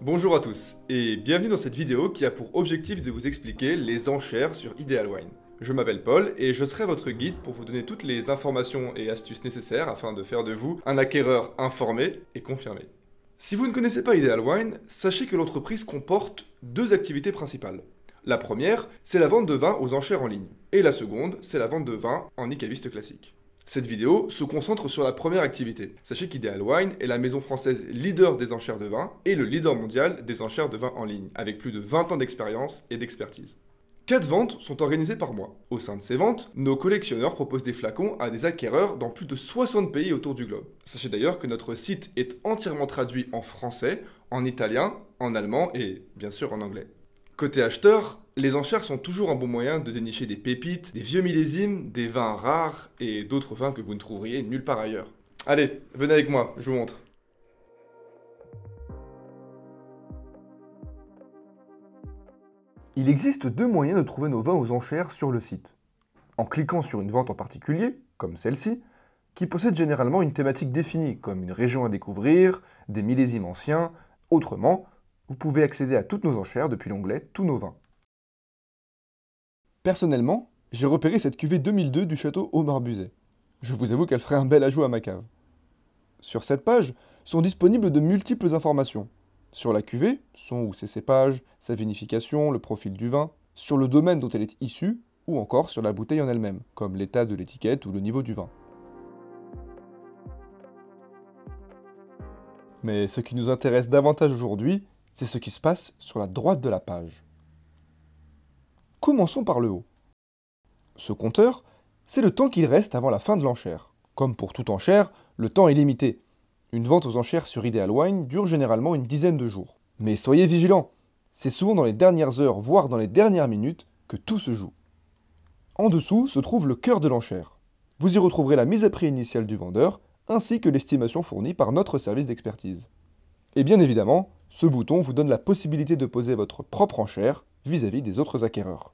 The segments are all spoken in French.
Bonjour à tous et bienvenue dans cette vidéo qui a pour objectif de vous expliquer les enchères sur Ideal Wine. Je m'appelle Paul et je serai votre guide pour vous donner toutes les informations et astuces nécessaires afin de faire de vous un acquéreur informé et confirmé. Si vous ne connaissez pas Ideal Wine, sachez que l'entreprise comporte deux activités principales. La première, c'est la vente de vin aux enchères en ligne. Et la seconde, c'est la vente de vin en e-caviste classique. Cette vidéo se concentre sur la première activité. Sachez qu'Ideal Wine est la maison française leader des enchères de vin et le leader mondial des enchères de vin en ligne, avec plus de 20 ans d'expérience et d'expertise. 4 ventes sont organisées par mois. Au sein de ces ventes, nos collectionneurs proposent des flacons à des acquéreurs dans plus de 60 pays autour du globe. Sachez d'ailleurs que notre site est entièrement traduit en français, en italien, en allemand et bien sûr en anglais. Côté acheteur, les enchères sont toujours un bon moyen de dénicher des pépites, des vieux millésimes, des vins rares et d'autres vins que vous ne trouveriez nulle part ailleurs. Allez, venez avec moi, je vous montre. Il existe deux moyens de trouver nos vins aux enchères sur le site. En cliquant sur une vente en particulier, comme celle-ci, qui possède généralement une thématique définie, comme une région à découvrir, des millésimes anciens. Autrement, vous pouvez accéder à toutes nos enchères depuis l'onglet Tous nos vins. Personnellement, j'ai repéré cette cuvée 2002 du château Aumar-Buzet. Je vous avoue qu'elle ferait un bel ajout à ma cave. Sur cette page sont disponibles de multiples informations. Sur la cuvée, son ou ses cépages, sa vinification, le profil du vin, sur le domaine dont elle est issue, ou encore sur la bouteille en elle-même, comme l'état de l'étiquette ou le niveau du vin. Mais ce qui nous intéresse davantage aujourd'hui, c'est ce qui se passe sur la droite de la page. Commençons par le haut. Ce compteur, c'est le temps qu'il reste avant la fin de l'enchère. Comme pour toute enchère, le temps est limité. Une vente aux enchères sur Ideal Wine dure généralement une dizaine de jours. Mais soyez vigilants, c'est souvent dans les dernières heures, voire dans les dernières minutes, que tout se joue. En dessous se trouve le cœur de l'enchère. Vous y retrouverez la mise à prix initiale du vendeur, ainsi que l'estimation fournie par notre service d'expertise. Et bien évidemment, ce bouton vous donne la possibilité de poser votre propre enchère vis-à-vis des autres acquéreurs.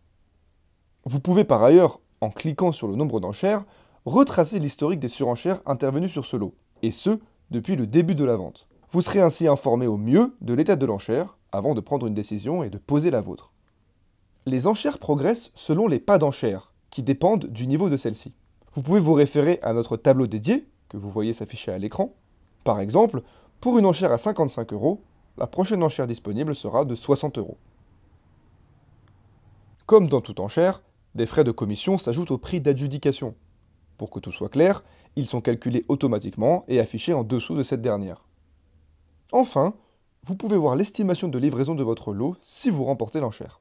Vous pouvez par ailleurs, en cliquant sur le nombre d'enchères, retracer l'historique des surenchères intervenues sur ce lot, et ce, depuis le début de la vente. Vous serez ainsi informé au mieux de l'état de l'enchère avant de prendre une décision et de poser la vôtre. Les enchères progressent selon les pas d'enchères, qui dépendent du niveau de celle-ci. Vous pouvez vous référer à notre tableau dédié, que vous voyez s'afficher à l'écran. Par exemple, pour une enchère à 55 €, la prochaine enchère disponible sera de 60 €. Comme dans toute enchère, des frais de commission s'ajoutent au prix d'adjudication. Pour que tout soit clair, ils sont calculés automatiquement et affichés en dessous de cette dernière. Enfin, vous pouvez voir l'estimation de livraison de votre lot si vous remportez l'enchère.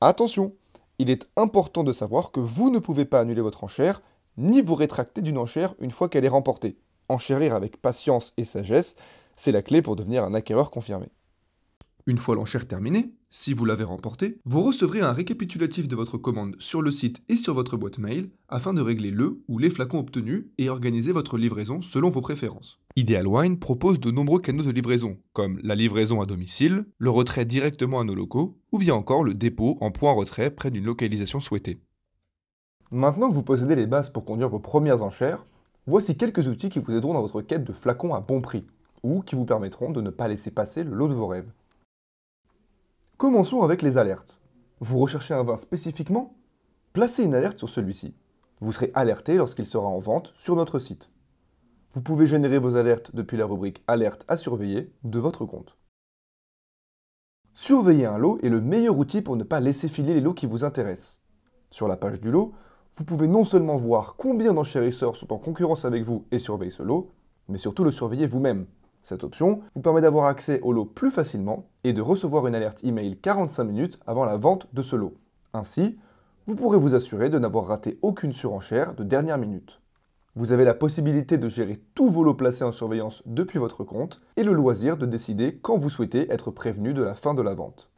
Attention, il est important de savoir que vous ne pouvez pas annuler votre enchère, ni vous rétracter d'une enchère une fois qu'elle est remportée. Enchérir avec patience et sagesse, c'est la clé pour devenir un acquéreur confirmé. Une fois l'enchère terminée, si vous l'avez remportée, vous recevrez un récapitulatif de votre commande sur le site et sur votre boîte mail afin de régler le ou les flacons obtenus et organiser votre livraison selon vos préférences. Ideal Wine propose de nombreux canaux de livraison, comme la livraison à domicile, le retrait directement à nos locaux, ou bien encore le dépôt en point retrait près d'une localisation souhaitée. Maintenant que vous possédez les bases pour conduire vos premières enchères, voici quelques outils qui vous aideront dans votre quête de flacons à bon prix, ou qui vous permettront de ne pas laisser passer le lot de vos rêves. Commençons avec les alertes. Vous recherchez un vin spécifiquement? Placez une alerte sur celui-ci. Vous serez alerté lorsqu'il sera en vente sur notre site. Vous pouvez générer vos alertes depuis la rubrique « Alerte à surveiller » de votre compte. Surveiller un lot est le meilleur outil pour ne pas laisser filer les lots qui vous intéressent. Sur la page du lot, vous pouvez non seulement voir combien d'enchérisseurs sont en concurrence avec vous et surveillent ce lot, mais surtout le surveiller vous-même. Cette option vous permet d'avoir accès au lot plus facilement et de recevoir une alerte email 45 minutes avant la vente de ce lot. Ainsi, vous pourrez vous assurer de n'avoir raté aucune surenchère de dernière minute. Vous avez la possibilité de gérer tous vos lots placés en surveillance depuis votre compte et le loisir de décider quand vous souhaitez être prévenu de la fin de la vente.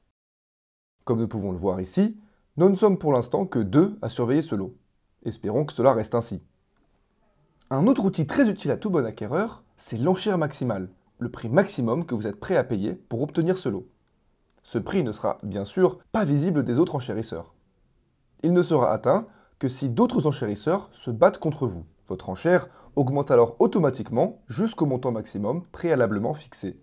Comme nous pouvons le voir ici, nous ne sommes pour l'instant que 2 à surveiller ce lot. Espérons que cela reste ainsi. Un autre outil très utile à tout bon acquéreur, c'est l'enchère maximale, le prix maximum que vous êtes prêt à payer pour obtenir ce lot. Ce prix ne sera bien sûr pas visible des autres enchérisseurs. Il ne sera atteint que si d'autres enchérisseurs se battent contre vous. Votre enchère augmente alors automatiquement jusqu'au montant maximum préalablement fixé.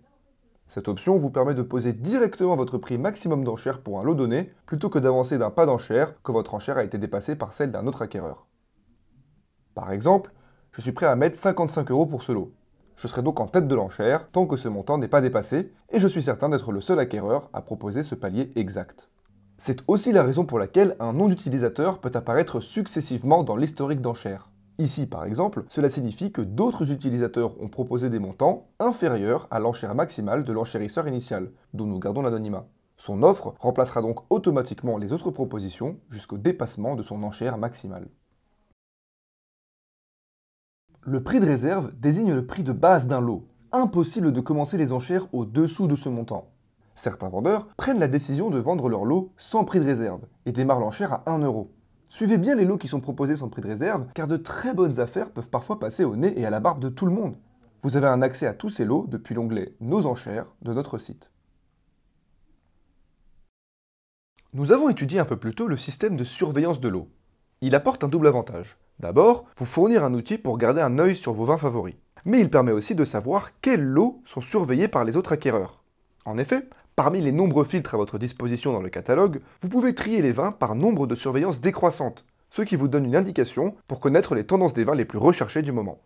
Cette option vous permet de poser directement votre prix maximum d'enchère pour un lot donné, plutôt que d'avancer d'un pas d'enchère quand votre enchère a été dépassée par celle d'un autre acquéreur. Par exemple, je suis prêt à mettre 55 € pour ce lot. Je serai donc en tête de l'enchère tant que ce montant n'est pas dépassé, et je suis certain d'être le seul acquéreur à proposer ce palier exact. C'est aussi la raison pour laquelle un nom d'utilisateur peut apparaître successivement dans l'historique d'enchères. Ici, par exemple, cela signifie que d'autres utilisateurs ont proposé des montants inférieurs à l'enchère maximale de l'enchérisseur initial, dont nous gardons l'anonymat. Son offre remplacera donc automatiquement les autres propositions jusqu'au dépassement de son enchère maximale. Le prix de réserve désigne le prix de base d'un lot. Impossible de commencer les enchères au-dessous de ce montant. Certains vendeurs prennent la décision de vendre leur lot sans prix de réserve et démarrent l'enchère à 1 €. Suivez bien les lots qui sont proposés sans prix de réserve, car de très bonnes affaires peuvent parfois passer au nez et à la barbe de tout le monde. Vous avez un accès à tous ces lots depuis l'onglet « Nos enchères » de notre site. Nous avons étudié un peu plus tôt le système de surveillance de lots. Il apporte un double avantage. D'abord, vous fournir un outil pour garder un œil sur vos vins favoris. Mais il permet aussi de savoir quels lots sont surveillés par les autres acquéreurs. En effet, parmi les nombreux filtres à votre disposition dans le catalogue, vous pouvez trier les vins par nombre de surveillance décroissante, ce qui vous donne une indication pour connaître les tendances des vins les plus recherchés du moment.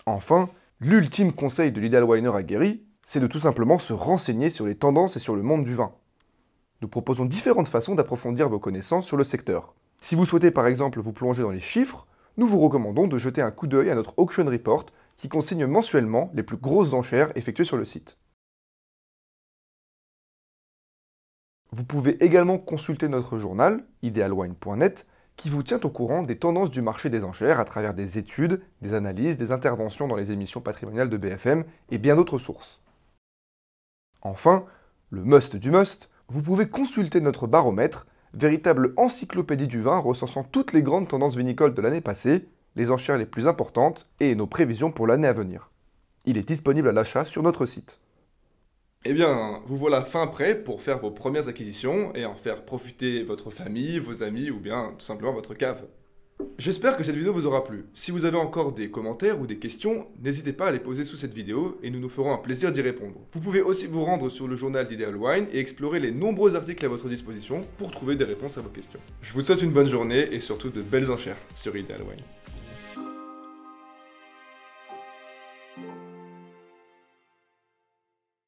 Enfin, l'ultime conseil de l'Ideal Winer aguerri, c'est de tout simplement se renseigner sur les tendances et sur le monde du vin. Nous proposons différentes façons d'approfondir vos connaissances sur le secteur. Si vous souhaitez par exemple vous plonger dans les chiffres, nous vous recommandons de jeter un coup d'œil à notre Auction Report qui consigne mensuellement les plus grosses enchères effectuées sur le site. Vous pouvez également consulter notre journal, idealwine.net, qui vous tient au courant des tendances du marché des enchères à travers des études, des analyses, des interventions dans les émissions patrimoniales de BFM et bien d'autres sources. Enfin, le must du must, vous pouvez consulter notre baromètre, véritable encyclopédie du vin recensant toutes les grandes tendances vinicoles de l'année passée, les enchères les plus importantes et nos prévisions pour l'année à venir. Il est disponible à l'achat sur notre site. Eh bien, vous voilà fin prêt pour faire vos premières acquisitions et en faire profiter votre famille, vos amis ou bien tout simplement votre cave. J'espère que cette vidéo vous aura plu. Si vous avez encore des commentaires ou des questions, n'hésitez pas à les poser sous cette vidéo et nous nous ferons un plaisir d'y répondre. Vous pouvez aussi vous rendre sur le journal d'Ideal Wine et explorer les nombreux articles à votre disposition pour trouver des réponses à vos questions. Je vous souhaite une bonne journée et surtout de belles enchères sur Ideal Wine.